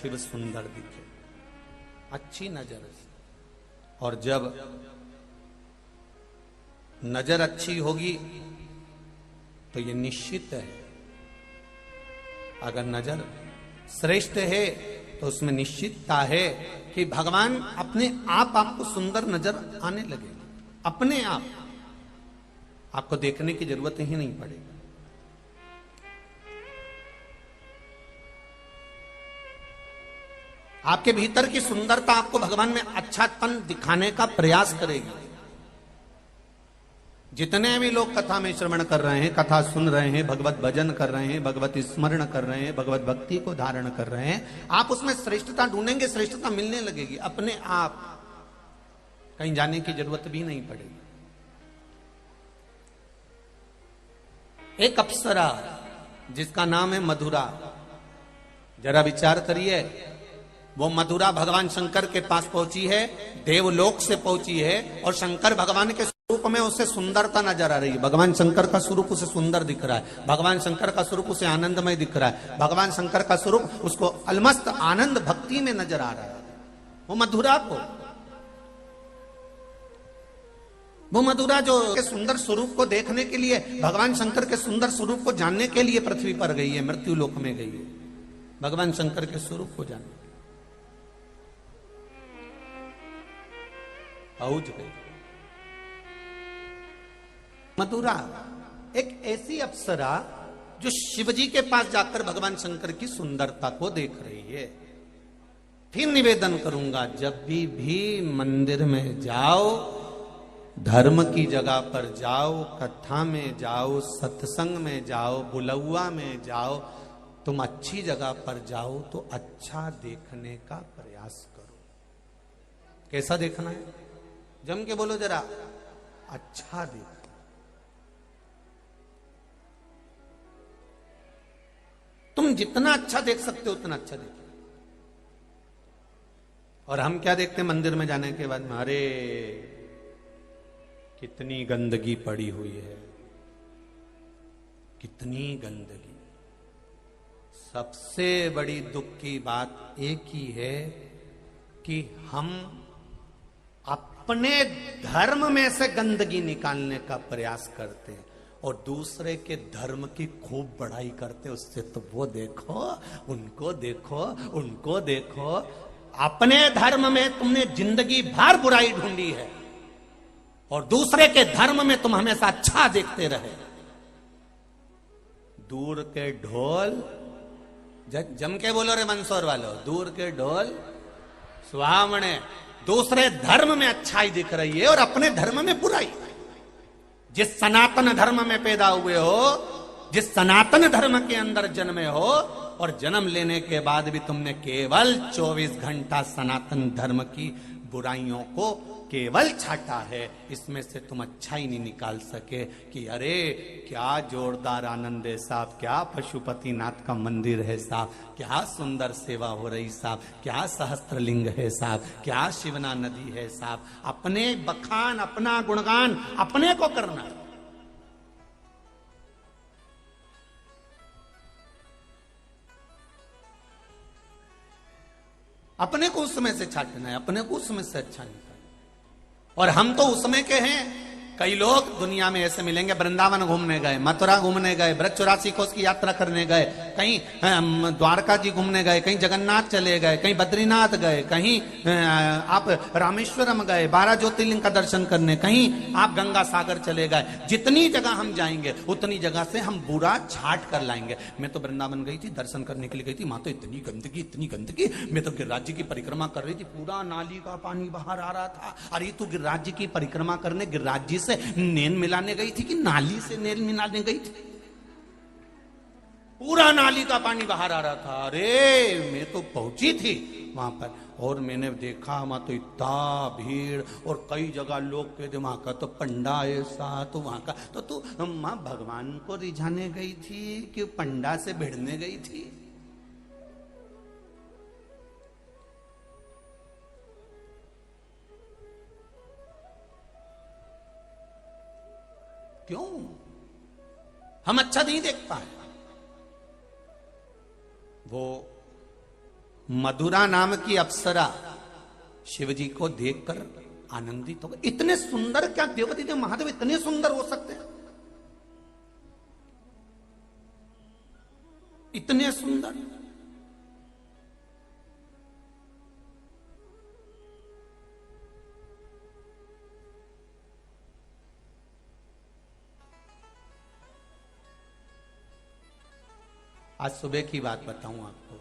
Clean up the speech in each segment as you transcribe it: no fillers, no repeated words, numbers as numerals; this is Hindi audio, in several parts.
फिर सुंदर दिखे, अच्छी नजर से। और जब नजर अच्छी होगी तो ये निश्चित है, अगर नजर श्रेष्ठ है तो उसमें निश्चितता है कि भगवान अपने आप आपको सुंदर नजर आने लगेगी, अपने आप आपको देखने की जरूरत ही नहीं पड़ेगी। आपके भीतर की सुंदरता आपको भगवान में अच्छापन दिखाने का प्रयास करेगी। जितने भी लोग कथा में श्रवण कर रहे हैं, कथा सुन रहे हैं, भगवत भजन कर रहे हैं, भगवत स्मरण कर रहे हैं, भगवत भक्ति को धारण कर रहे हैं, आप उसमें श्रेष्ठता ढूंढेंगे, श्रेष्ठता मिलने लगेगी अपने आप, कहीं जाने की जरूरत भी नहीं पड़ेगी। एक अप्सरा जिसका नाम है मधुरा, जरा विचार करिए, वो मधुरा भगवान शंकर के पास पहुंची है, देवलोक से पहुंची है, और शंकर भगवान के स्वरूप में उसे सुंदरता नजर आ रही है। भगवान शंकर का स्वरूप उसे सुंदर दिख रहा है, भगवान शंकर का स्वरूप उसे आनंदमय दिख रहा है, भगवान शंकर का स्वरूप उसको अलमस्त आनंद भक्ति में नजर आ रहा है। वो मधुरा जो के सुंदर स्वरूप को देखने के लिए, भगवान शंकर के सुंदर स्वरूप को जानने के लिए पृथ्वी पर गई है, मृत्यु लोक में गई है, भगवान शंकर के स्वरूप को जानने पहुंच गई। मधुरा एक ऐसी अप्सरा जो शिवजी के पास जाकर भगवान शंकर की सुंदरता को देख रही है। फिर निवेदन करूंगा, जब भी मंदिर में जाओ, धर्म की जगह पर जाओ, कथा में जाओ, सत्संग में जाओ, बुलौआ में जाओ, तुम अच्छी जगह पर जाओ तो अच्छा देखने का प्रयास करो। कैसा देखना है? जम के बोलो जरा, अच्छा देख। तुम जितना अच्छा देख सकते हो उतना अच्छा देखो। और हम क्या देखते हैं मंदिर में जाने के बाद में? अरे कितनी गंदगी पड़ी हुई है, कितनी गंदगी। सबसे बड़ी दुख की बात एक ही है कि हम अपने धर्म में से गंदगी निकालने का प्रयास करते हैं और दूसरे के धर्म की खूब बड़ाई करते हैं। उससे तो वो देखो, उनको देखो, उनको देखो। अपने धर्म में तुमने जिंदगी भर बुराई ढूंढी है और दूसरे के धर्म में तुम हमेशा अच्छा देखते रहे। दूर के ढोल, जम के बोलो रे मंदसौर वालों, दूर के ढोल सुहावने। दूसरे धर्म में अच्छाई दिख रही है और अपने धर्म में बुराई। जिस सनातन धर्म में पैदा हुए हो, जिस सनातन धर्म के अंदर जन्मे हो, और जन्म लेने के बाद भी तुमने केवल 24 घंटा सनातन धर्म की बुराइयों को केवल छाटा है, इसमें से तुम अच्छा ही नहीं निकाल सके कि अरे क्या जोरदार आनंद है साहब, क्या पशुपतिनाथ का मंदिर है साहब, क्या सुंदर सेवा हो रही साहब, क्या सहस्त्रलिंग है साहब, क्या शिवना नदी है साहब। अपने बखान, अपना गुणगान अपने को करना, अपने को उसमें से छाटना है, अपने को उसमें से अच्छा निकालना। और हम तो उसमें के हैं। कई लोग दुनिया में ऐसे मिलेंगे, वृंदावन घूमने गए, मथुरा घूमने गए, ब्रज 84 कोस की यात्रा करने गए, कहीं द्वारका जी घूमने गए, कहीं जगन्नाथ चले गए, कहीं बद्रीनाथ गए, कहीं आप रामेश्वरम गए 12 ज्योतिर्लिंग का दर्शन करने, कहीं आप गंगा सागर चले गए। जितनी जगह हम जाएंगे उतनी जगह से हम बुरा छाट कर लाएंगे। मैं तो वृंदावन गई थी, दर्शन करने के लिए गई थी, वहां तो इतनी गंदगी, इतनी गंदगी। मैं तो गिरिराज जी की परिक्रमा कर रही थी, पूरा नाली का पानी बाहर आ रहा था। अरे तू गिरिराज जी की परिक्रमा करने गिरिराज जी से नेल मिलाने गई थी कि नाली से नेल मिलाने गई थी? पूरा नाली का पानी बाहर आ रहा था। अरे मैं तो पहुंची थी वहां पर और मैंने देखा वहां तो इतना भीड़, और कई जगह लोग कहते वहां का तो पंडा ऐसा, तो वहां का तो तू मां भगवान को रिझाने गई थी कि पंडा से भिड़ने गई थी? क्यों हम अच्छा नहीं देख पाए? वो मधुरा नाम की अप्सरा शिव जी को देखकर आनंदित हो गए। इतने सुंदर, क्या देवपति देव महादेव इतने सुंदर हो सकते हैं? इतने सुंदर। आज सुबह की बात बताऊं आपको।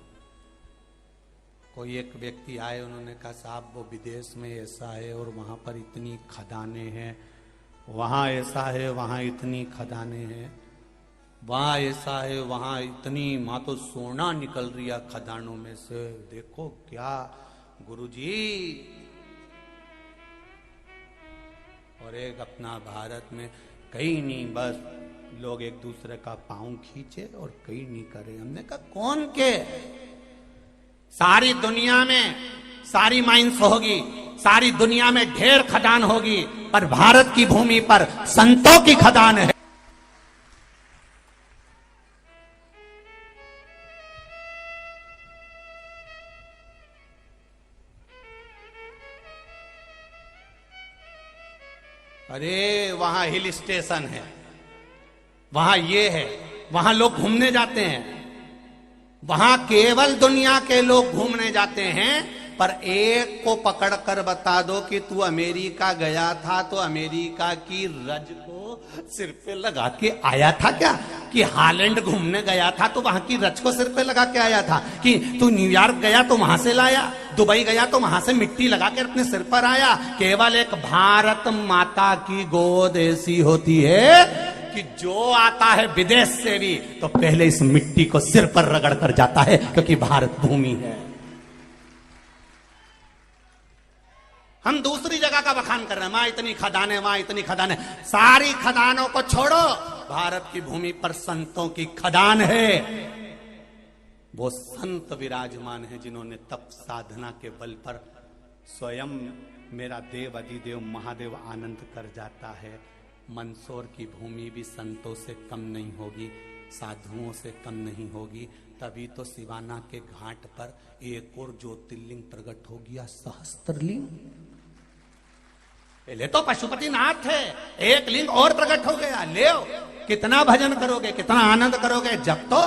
कोई एक व्यक्ति आए, उन्होंने कहा साहब वो विदेश में ऐसा है और वहां पर इतनी खदानें हैं, वहां ऐसा है, वहां इतनी खदानें हैं, वहां ऐसा है, वहां इतनी मां तो सोना निकल रही है खदानों में से, देखो क्या गुरुजी। और एक अपना भारत में कहीं नहीं, बस लोग एक दूसरे का पांव खींचे और कहीं नहीं करे। हमने कहा कौन के? सारी दुनिया में सारी माइंस होगी, सारी दुनिया में ढेर खदान होगी, पर भारत की भूमि पर संतों की खदान है। अरे वहां हिल स्टेशन है, वहां ये है, वहां लोग घूमने जाते हैं, वहां केवल दुनिया के लोग घूमने जाते हैं। पर एक को पकड़कर बता दो कि तू अमेरिका गया था तो अमेरिका की रज को सिर पे लगा के आया था क्या? कि हालैंड घूमने गया था तो वहां की रज को सिर पे लगा के आया था? कि तू न्यूयॉर्क गया तो वहां से लाया, दुबई गया तो वहां से मिट्टी लगा के अपने सिर पर आया? केवल एक भारत माता की गोद ऐसी होती है कि जो आता है विदेश से भी तो पहले इस मिट्टी को सिर पर रगड़ कर जाता है, क्योंकि भारत भूमि है। हम दूसरी जगह का बखान कर रहे हैं, वहां इतनी खदानें, वहां इतनी खदानें। सारी खदानों को छोड़ो, भारत की भूमि पर संतों की खदान है। वो संत विराजमान है जिन्होंने तप साधना के बल पर स्वयं मेरा देव अधिदेव महादेव आनंद कर जाता है। मंदसौर की भूमि भी संतों से कम नहीं होगी, साधुओं से कम नहीं होगी। तभी तो सिवाना के घाट पर एक और ज्योतिर्लिंग प्रकट हो गया, सहस्त्रलिंग। पहले तो पशुपतिनाथ थे, एक लिंग और प्रकट हो गया। ले कितना भजन करोगे, कितना आनंद करोगे? जब तो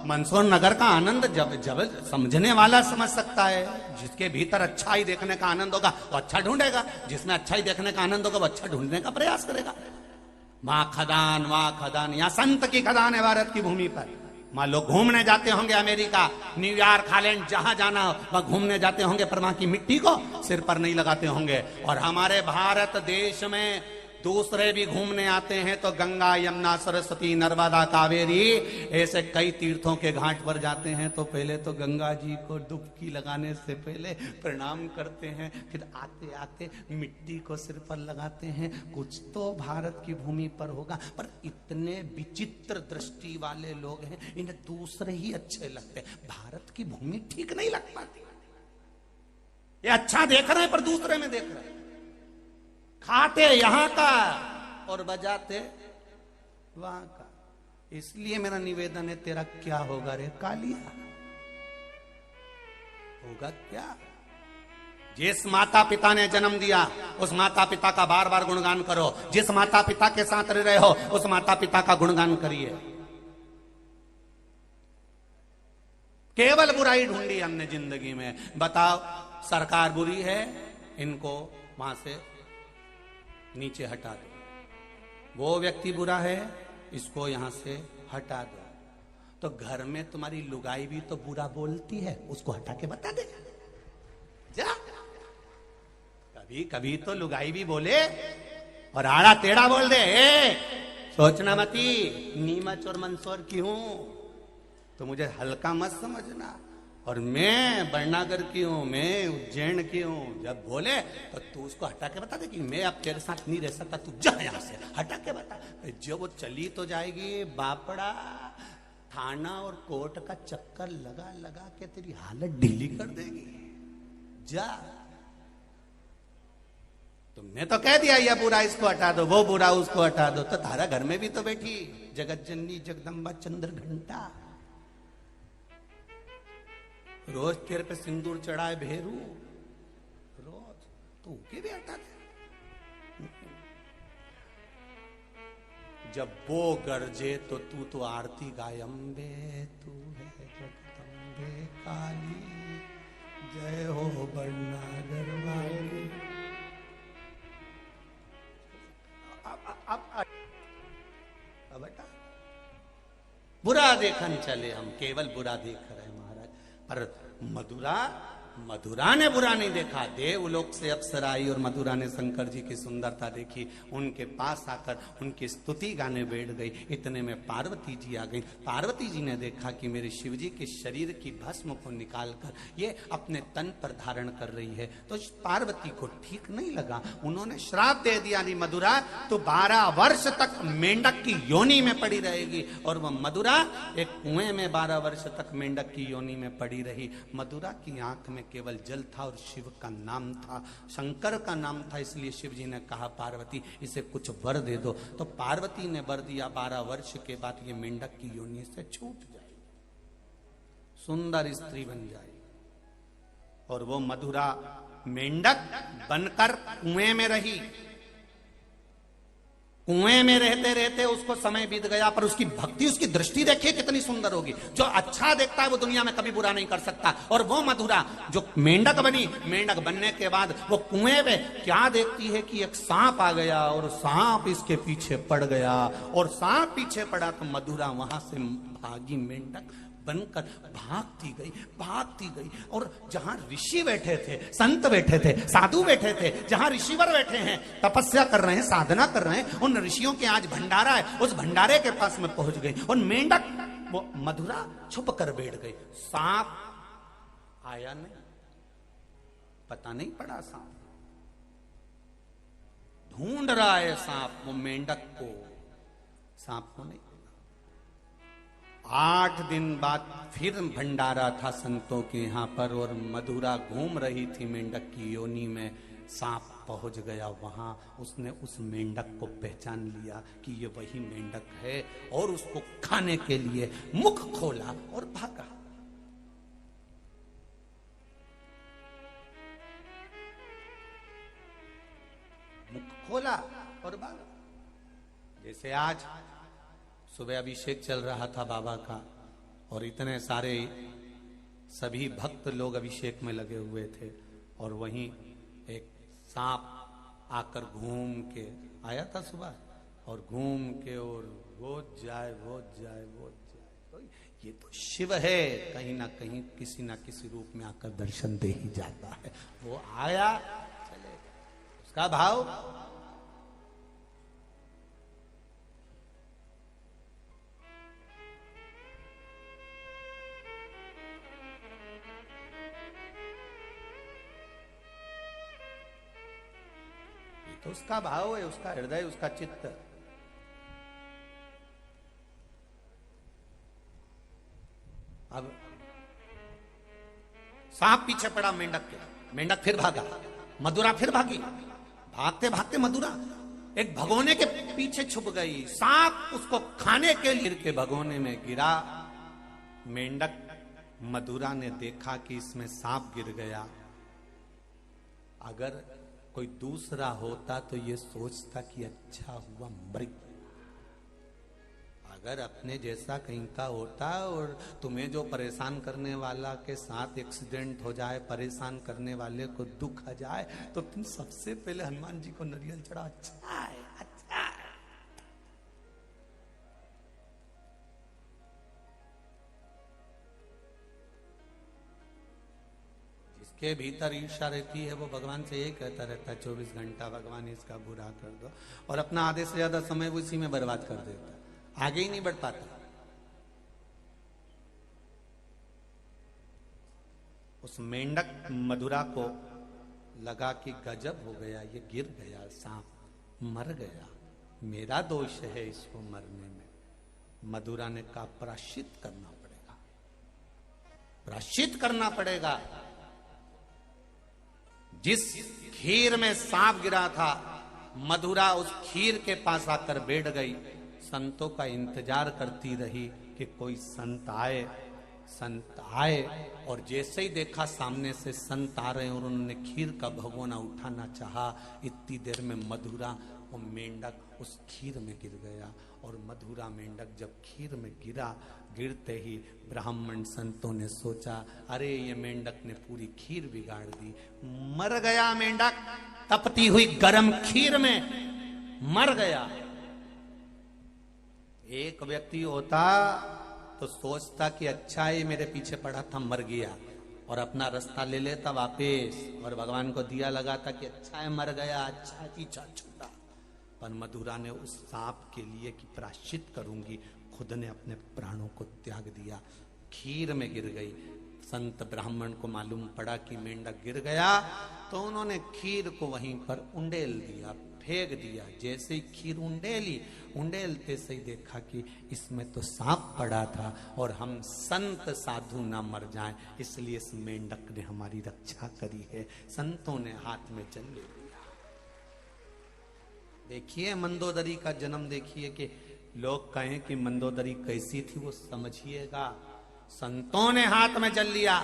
मंदसौर नगर का आनंद जब समझने वाला समझ सकता है। जिसके भीतर अच्छाई देखने का आनंद होगा वो अच्छा ढूंढेगा, जिसमें अच्छाई देखने का आनंद होगा वो अच्छा ढूंढने का प्रयास करेगा। वहां खदान, यहाँ संत की खदान है भारत की भूमि पर। वहां लोग घूमने जाते होंगे, अमेरिका, न्यूयॉर्क, हालैंड, जहां जाना हो वहां घूमने जाते होंगे, पर वहां की मिट्टी को सिर पर नहीं लगाते होंगे। और हमारे भारत देश में दूसरे भी घूमने आते हैं तो गंगा, यमुना, सरस्वती, नर्मदा, कावेरी, ऐसे कई तीर्थों के घाट पर जाते हैं तो पहले तो गंगा जी को डुबकी लगाने से पहले प्रणाम करते हैं, फिर आते आते मिट्टी को सिर पर लगाते हैं। कुछ तो भारत की भूमि पर होगा, पर इतने विचित्र दृष्टि वाले लोग हैं, इन्हें दूसरे ही अच्छे लगते हैं, भारत की भूमि ठीक नहीं लग पाती। ये अच्छा देख रहे हैं पर दूसरे में देख रहे हैं। खाते यहां का और बजाते वहां का। इसलिए मेरा निवेदन है, तेरा क्या होगा रे कालिया? होगा क्या? जिस माता पिता ने जन्म दिया उस माता पिता का बार बार गुणगान करो। जिस माता पिता के साथ रह रहे हो उस माता पिता का गुणगान करिए। केवल बुराई ढूंढी हमने जिंदगी में। बताओ, सरकार बुरी है, इनको वहां से नीचे हटा दो। वो व्यक्ति बुरा है, इसको यहां से हटा दो। तो घर में तुम्हारी लुगाई भी तो बुरा बोलती है, उसको हटा के बता दे जा। कभी कभी तो लुगाई भी बोले और आड़ा टेढ़ा बोल दे। सोचना मती नीमच और मंदसौर की हूं तो मुझे हल्का मत समझना, और मैं बरनागर की हूं, मैं उज्जैन की हूं। जब बोले तो तू उसको हटा के बता दे कि मैं अब तेरे साथ नहीं रह सकता, तू जा यहां से, हटा के बता। जो वो चली तो जाएगी, बापड़ा थाना और कोर्ट का चक्कर लगा लगा के तेरी हालत ढीली कर देगी। जा, तुमने तो कह दिया ये बुरा इसको हटा दो, वो बुरा उसको हटा दो, तो तारा घर में भी तो बैठी जगत जननी जगदम्बा चंद्र घंटा। रोज तेरे पे सिंदूर चढ़ाए भेरू, रोज तू के भी हटा दे। जब वो गरजे तो तू तो आरती गाय, अम्बे तू है जगदम्बे काली, जय हो बरनागर वाली। अब बेटा बुरा देखन चले, हम केवल बुरा देख रहे हैं महाराज, पर मधुरा ने बुरा नहीं देखा। देवलोक से अप्सरा आई और मधुरा ने शंकर जी की सुंदरता देखी, उनके पास आकर उनकी स्तुति गाने बैठ गई। इतने में पार्वती जी आ गई। पार्वती जी ने देखा कि मेरे शिव जी के शरीर की भस्म को निकालकर ये अपने तन पर धारण कर रही है, तो पार्वती को ठीक नहीं लगा। उन्होंने श्राप दे दिया, नहीं मधुरा तो 12 वर्ष तक मेंढक की योनि में पड़ी रहेगी। और वह मधुरा एक कुएं में 12 वर्ष तक मेंढक की योनि में पड़ी रही। मधुरा की आंख में केवल जल था और शिव का नाम था, शंकर का नाम था। इसलिए शिव जी ने कहा पार्वती इसे कुछ वर दे दो। तो पार्वती ने वर दिया, 12 वर्ष के बाद ये मेंढक की योनि से छूट जाएगी, सुंदर स्त्री बन जाएगी। और वो मधुरा मेंढक बनकर कुएं में रही। कुएं में रहते रहते उसको समय बीत गया, पर उसकी भक्ति, उसकी दृष्टि देखिए कितनी सुंदर होगी। जो अच्छा देखता है वो दुनिया में कभी बुरा नहीं कर सकता। और वो मधुरा जो मेंढक बनी, मेंढक बनने के बाद वो कुएं में क्या देखती है कि एक सांप आ गया और सांप इसके पीछे पड़ गया। और सांप पीछे पड़ा तो मधुरा वहां से भागी, मेंढक बनकर भागती गई। और जहां ऋषि बैठे थे, संत बैठे थे, साधु बैठे थे, जहां ऋषिवर बैठे हैं, तपस्या कर रहे हैं, साधना कर रहे हैं, उन ऋषियों के आज भंडारा है, उस भंडारे के पास में पहुंच गई। और मेंढक वो मधुरा छुप कर बैठ गई। सांप आया नहीं, पता नहीं पड़ा, सांप ढूंढ रहा है सांप वो मेंढक को, सांप को नहीं। 8 दिन बाद फिर भंडारा था संतों के यहाँ पर, और मधुरा घूम रही थी मेंढक की योनि में। सांप पहुंच गया वहां, उसने उस मेंढक को पहचान लिया कि ये वही मेंढक है, और उसको खाने के लिए मुख खोला और भागा। मुख खोला और भागा। जैसे आज सुबह अभिषेक चल रहा था बाबा का, और इतने सारे सभी भक्त लोग अभिषेक में लगे हुए थे, और वहीं एक सांप आकर घूम के आया था सुबह, और घूम के और वो जाए। तो ये तो शिव है, कहीं ना कहीं किसी ना किसी रूप में आकर दर्शन दे ही जाता है। वो आया, चले, उसका भाव तो उसका भाव है, उसका हृदय, उसका चित्त। अब सांप पीछे पड़ा मेंढक के, मेंढक फिर भागा, मधुरा फिर भागी। भागते भागते मधुरा एक भगोने के पीछे छुप गई। सांप उसको खाने के लिए के भगोने में गिरा। मेंढक मधुरा ने देखा कि इसमें सांप गिर गया। अगर कोई दूसरा होता तो ये सोचता कि अच्छा हुआ मर गया। अगर अपने जैसा कहीं का होता और तुम्हें जो परेशान करने वाला के साथ एक्सीडेंट हो जाए, परेशान करने वाले को दुख आ जाए, तो तुम सबसे पहले हनुमान जी को नारियल चढ़ा, अच्छा है, अच्छा है। के भीतर ईर्ष्या रहती है वो भगवान से यही कहता रहता है 24 घंटा, भगवान इसका बुरा कर दो, और अपना आधे से ज्यादा समय वो इसी में बर्बाद कर देता, आगे ही नहीं बढ़ पाता। उस मेंढक मधुरा को लगा कि गजब हो गया, ये गिर गया, सांप मर गया, मेरा दोष है इसको मरने में। मधुरा ने कहा प्रायश्चित करना पड़ेगा, प्रायश्चित करना पड़ेगा। जिस खीर में सांप गिरा था, मधुरा उस खीर के पास आकर बैठ गई। संतों का इंतजार करती रही कि कोई संत आए संत आए और जैसे ही देखा सामने से संत आ रहे हैं और उन्होंने खीर का भगोना उठाना चाहा, इतनी देर में मधुरा और मेंढक उस खीर में गिर गया। और मधुरा मेंढक जब खीर में गिरा, गिरते ही ब्राह्मण संतों ने सोचा, अरे ये मेंढक ने पूरी खीर बिगाड़ दी, मर गया मेंढक, तपती हुई गर्म खीर में मर गया। एक व्यक्ति होता तो सोचता कि अच्छा है मेरे पीछे पड़ा था, मर गया, और अपना रास्ता ले लेता वापस और भगवान को दिया लगाता कि अच्छा है मर गया, अच्छा है पीछा छूटा। पर मधुरा ने उस सांप के लिए कि प्रायश्चित करूंगी, खुद ने अपने प्राणों को त्याग दिया, खीर में गिर गई। संत ब्राह्मण को मालूम पड़ा कि मेंढक गिर गया, तो उन्होंने खीर को वहीं पर उंडेल दिया, फेंक दिया। जैसे ही खीर उंडेलते से ही देखा कि इसमें तो सांप पड़ा था और हम संत साधु ना मर जाएं, इसलिए इस मेंढक ने हमारी रक्षा करी है। संतों ने हाथ में जल ले लिया। देखिए मंदोदरी का जन्म देखिए कि लोग कहें कि मंदोदरी कैसी थी वो समझिएगा। संतों ने हाथ में जल लिया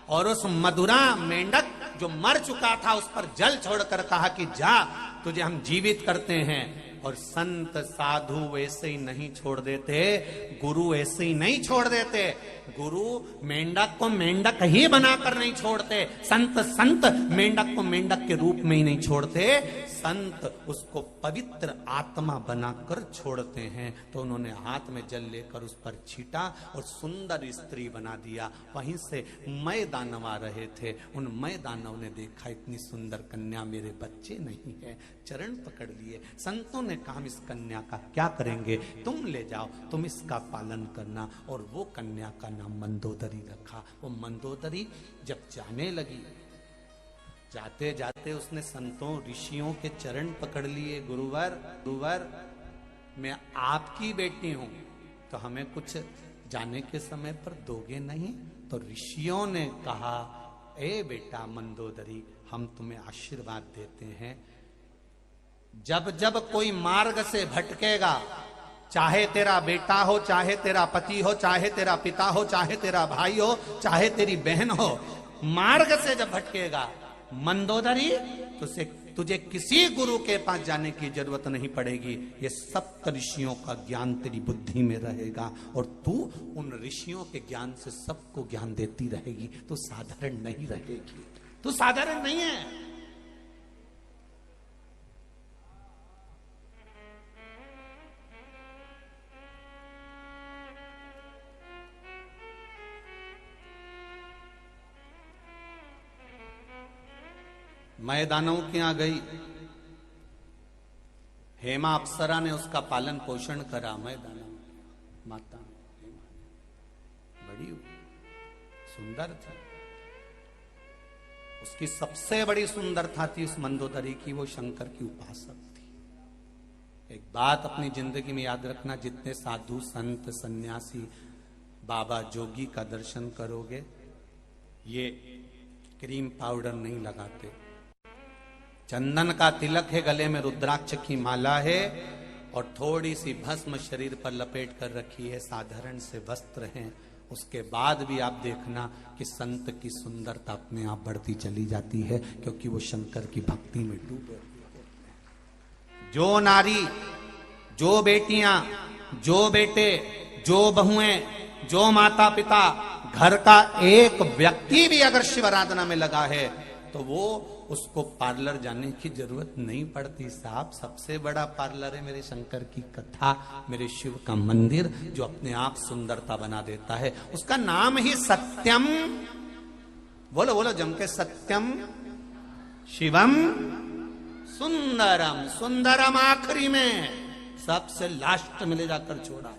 और उस मधुरा मेंढक जो मर चुका था उस पर जल छोड़कर कहा कि जा, तुझे हम जीवित करते हैं। और संत साधु वैसे ही नहीं छोड़ देते, गुरु ऐसे ही नहीं छोड़ देते। गुरु मेंढक को मेंढक ही बनाकर नहीं छोड़ते, संत मेंढक को मेंढक के रूप में ही नहीं छोड़ते, संत उसको पवित्र आत्मा बनाकर छोड़ते हैं। तो उन्होंने हाथ में जल लेकर उस पर छीटा और सुंदर स्त्री बना दिया। वहीं से मय दानव आ रहे थे, उन मय दानव ने देखा इतनी सुंदर कन्या मेरे बच्चे नहीं है, चरण पकड़ लिए। संतों ने कहा इस कन्या का क्या करेंगे, तुम ले जाओ, तुम इसका पालन करना। और वो कन्या का नाम मंदोदरी रखा। वो मंदोदरी जब जाने लगी, जाते जाते उसने संतों ऋषियों के चरण पकड़ लिए। गुरुवर मैं आपकी बेटी हूं, तो हमें कुछ जाने के समय पर दोगे नहीं? तो ऋषियों ने कहा, ए बेटा मंदोदरी, हम तुम्हें आशीर्वाद देते हैं, जब जब कोई मार्ग से भटकेगा, चाहे तेरा बेटा हो, चाहे तेरा पति हो, चाहे तेरा पिता हो, चाहे तेरा भाई हो, चाहे तेरी बहन हो, मार्ग से जब भटकेगा मंदोदरी, तुझे किसी गुरु के पास जाने की जरूरत नहीं पड़ेगी। ये सप्त ऋषियों का ज्ञान तेरी बुद्धि में रहेगा और तू उन ऋषियों के ज्ञान से सबको ज्ञान देती रहेगी। तू साधारण नहीं रहेगी, तू साधारण नहीं है। मैं दानव के यहां गई, हेमा अप्सरा ने उसका पालन पोषण करा। मैं दानव माता बड़ी सुंदर थी, उसकी सबसे बड़ी सुंदरता थी उस मंदोदरी की, वो शंकर की उपासक थी। एक बात अपनी जिंदगी में याद रखना, जितने साधु संत सन्यासी बाबा जोगी का दर्शन करोगे, ये क्रीम पाउडर नहीं लगाते, चंदन का तिलक है, गले में रुद्राक्ष की माला है और थोड़ी सी भस्म शरीर पर लपेट कर रखी है, साधारण से वस्त्र हैं। उसके बाद भी आप देखना कि संत की सुंदरता अपने आप बढ़ती चली जाती है, क्योंकि वो शंकर की भक्ति में डूबे। जो नारी, जो बेटियां, जो बेटे, जो बहुएं, जो माता पिता, घर का एक व्यक्ति भी अगर शिव आराधना में लगा है तो वो उसको पार्लर जाने की जरूरत नहीं पड़ती। साहब सबसे बड़ा पार्लर है मेरे शंकर की कथा, मेरे शिव का मंदिर, जो अपने आप सुंदरता बना देता है। उसका नाम ही सत्यम, बोलो बोलो जम के, सत्यम शिवम सुंदरम। सुंदरम आखिरी में, सबसे लास्ट में ले जाकर छोड़ा।